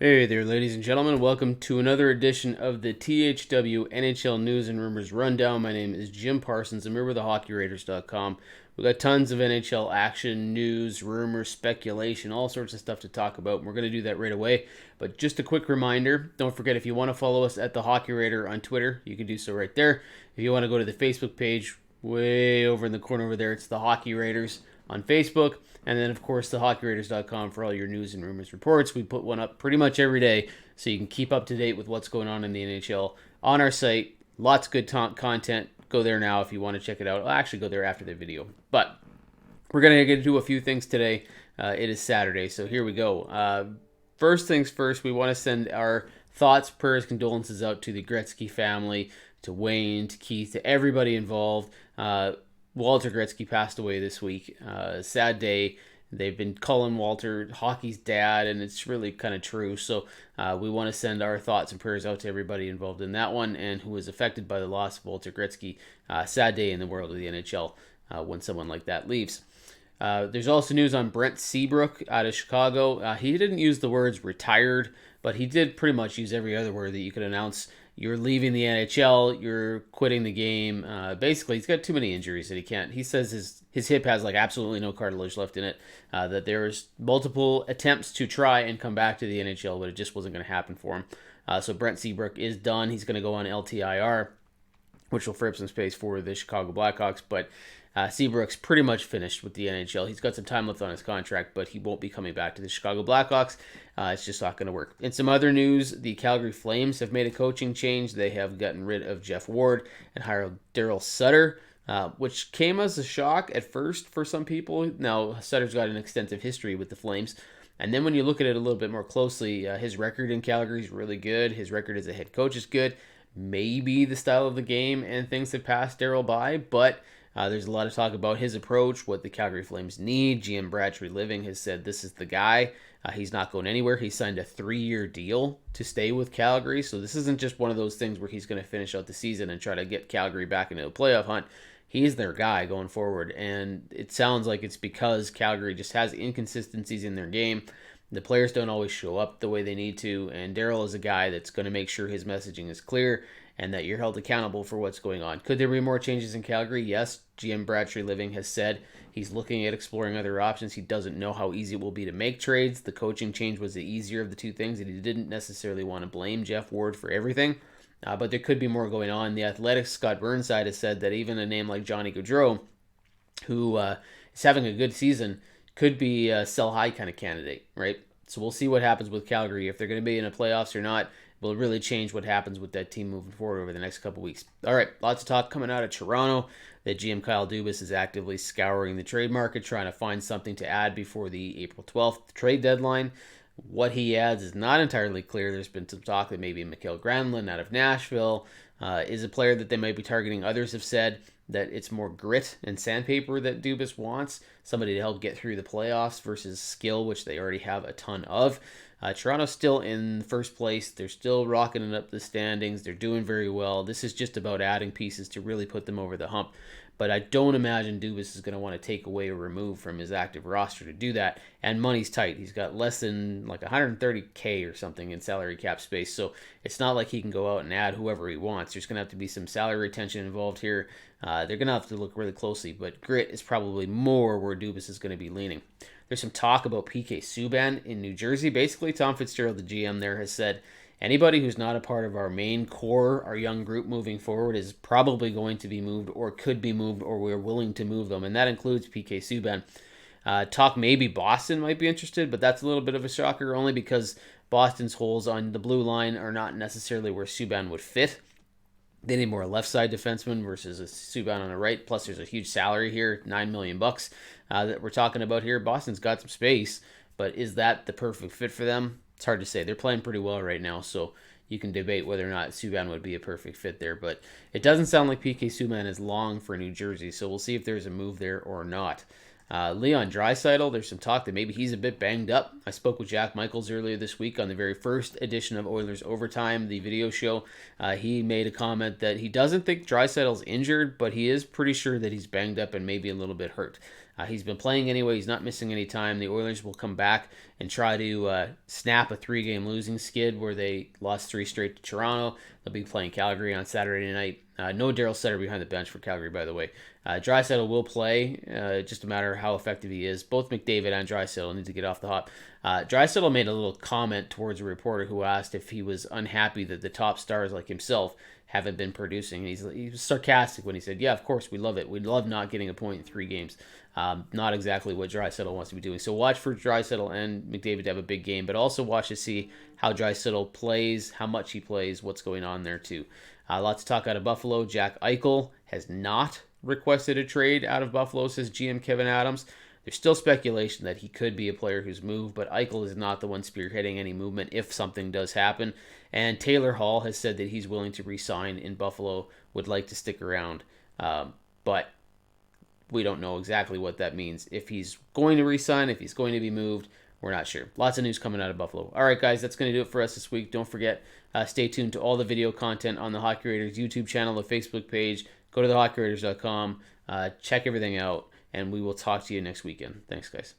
Hey there, ladies and gentlemen. Welcome to another edition of the THW NHL News and Rumors Rundown. My name is Jim Parsons. I'm here with thehockeyraiders.com. We've got tons of NHL action, news, rumors, speculation, all sorts of stuff to talk about. We're going to do that right away. But just a quick reminder, don't forget, if you want to follow us at The Hockey Raider on Twitter, you can do so right there. If you want to go to the Facebook page, way over in the corner over there, it's The Hockey Raiders on Facebook. And then, of course, thehockeyraiders.com for all your news and rumors reports. We put one up pretty much every day so you can keep up to date with what's going on in the NHL on our site. Lots of good content. Go there now if you want to check it out. I'll actually go there after the video. But we're going to get into a few things today. It is Saturday, so here we go. First things first, we want to send our thoughts, prayers, condolences out to the Gretzky family, to Wayne, to Keith, to everybody involved. Walter Gretzky passed away this week. Sad day. They've been calling Walter hockey's dad, and it's really kind of true. So we want to send our thoughts and prayers out to everybody involved in that one and who was affected by the loss of Walter Gretzky. Sad day in the world of the NHL when someone like that leaves. There's also news on Brent Seabrook out of Chicago. He didn't use the words retired, but he did pretty much use every other word that you could announce. You're leaving the NHL, you're quitting the game. Basically, he's got too many injuries that he can't. He says his hip has like absolutely no cartilage left in it, that there was multiple attempts to try and come back to the NHL, but it just wasn't going to happen for him. So Brent Seabrook is done. He's going to go on LTIR, which will free up some space for the Chicago Blackhawks, but Seabrook's pretty much finished with the NHL. He's got some time left on his contract, but he won't be coming back to the Chicago Blackhawks. It's just not going to work. In some other news, the Calgary Flames have made a coaching change. They have gotten rid of Jeff Ward and hired Darryl Sutter, which came as a shock at first for some people. Now, Sutter's got an extensive history with the Flames. And then when you look at it a little bit more closely, his record in Calgary is really good. His record as a head coach is good. Maybe the style of the game and things have passed Darryl by, but there's a lot of talk about his approach, what the Calgary Flames need. GM Brad Living has said this is the guy. He's not going anywhere. He signed a 3-year deal to stay with Calgary, so this isn't just one of those things where he's going to finish out the season and try to get Calgary back into a playoff hunt. He's their guy going forward, and it sounds like it's because Calgary just has inconsistencies in their game. The players don't always show up the way they need to, and Darryl is a guy that's going to make sure his messaging is clear and that you're held accountable for what's going on. Could there be more changes in Calgary? Yes. GM Brad Living has said he's looking at exploring other options. He doesn't know how easy it will be to make trades. The coaching change was the easier of the two things, and he didn't necessarily want to blame Jeff Ward for everything. But there could be more going on. The Athletics' Scott Burnside has said that even a name like Johnny Gaudreau, who is having a good season, could be a sell-high kind of candidate, right? So we'll see what happens with Calgary. If they're going to be in the playoffs or not, will really change what happens with that team moving forward over the next couple weeks. All right, lots of talk coming out of Toronto that GM Kyle Dubas is actively scouring the trade market, trying to find something to add before the April 12th trade deadline. What he adds is not entirely clear. There's been some talk that maybe Mikael Granlund out of Nashville is a player that they might be targeting. Others have said that it's more grit and sandpaper that Dubas wants, somebody to help get through the playoffs versus skill, which they already have a ton of. Toronto's still in first place. They're still rocketing up the standings. They're doing very well. This is just about adding pieces to really put them over the hump. But I don't imagine Dubas is going to want to take away or remove from his active roster to do that. And money's tight. He's got less than like $130K or something in salary cap space. So it's not like he can go out and add whoever he wants. There's going to have to be some salary retention involved here. They're going to have to look really closely. But grit is probably more where Dubas is going to be leaning. There's some talk about PK Subban in New Jersey. Basically, Tom Fitzgerald, the GM there, has said anybody who's not a part of our main core, our young group moving forward, is probably going to be moved or could be moved, or we're willing to move them. And that includes PK Subban. Talk maybe Boston might be interested, but that's a little bit of a shocker only because Boston's holes on the blue line are not necessarily where Subban would fit. They need more left side defenseman versus a Subban on the right. Plus, there's a huge salary here, $9 million that we're talking about here. Boston's got some space, but is that the perfect fit for them? It's hard to say. They're playing pretty well right now, so you can debate whether or not Subban would be a perfect fit there. But it doesn't sound like PK Subban is long for New Jersey, so we'll see if there's a move there or not. Leon Draisaitl, there's some talk that maybe he's a bit banged up. I spoke with Jack Michaels earlier this week on the very first edition of Oilers Overtime, the video show. He made a comment that he doesn't think Draisaitl's injured, but he is pretty sure that he's banged up and maybe a little bit hurt. He's been playing anyway. He's not missing any time. The Oilers will come back and try to snap a 3-game losing skid where they lost 3 straight to Toronto. They'll be playing Calgary on Saturday night. No Darryl Sutter behind the bench for Calgary, by the way. Draisaitl will play, just a matter of how effective he is. Both McDavid and Draisaitl need to get off the hop. Draisaitl made a little comment towards a reporter who asked if he was unhappy that the top stars like himself haven't been producing. He was sarcastic when he said, yeah, of course, we love it. We love not getting a point in 3 games. Not exactly what Draisaitl wants to be doing. So watch for Draisaitl and McDavid to have a big game, but also watch to see how Draisaitl plays, how much he plays, what's going on there too. Lots of talk out of Buffalo. Jack Eichel has not requested a trade out of Buffalo, says GM Kevin Adams. There's still speculation that he could be a player who's moved, but Eichel is not the one spearheading any movement if something does happen. And Taylor Hall has said that he's willing to re-sign in Buffalo, would like to stick around. But we don't know exactly what that means. If he's going to re-sign, if he's going to be moved, we're not sure. Lots of news coming out of Buffalo. All right, guys, that's going to do it for us this week. Don't forget, stay tuned to all the video content on the Hockey Raiders YouTube channel, the Facebook page. Go to thehockeyraiders.com, check everything out, and we will talk to you next weekend. Thanks, guys.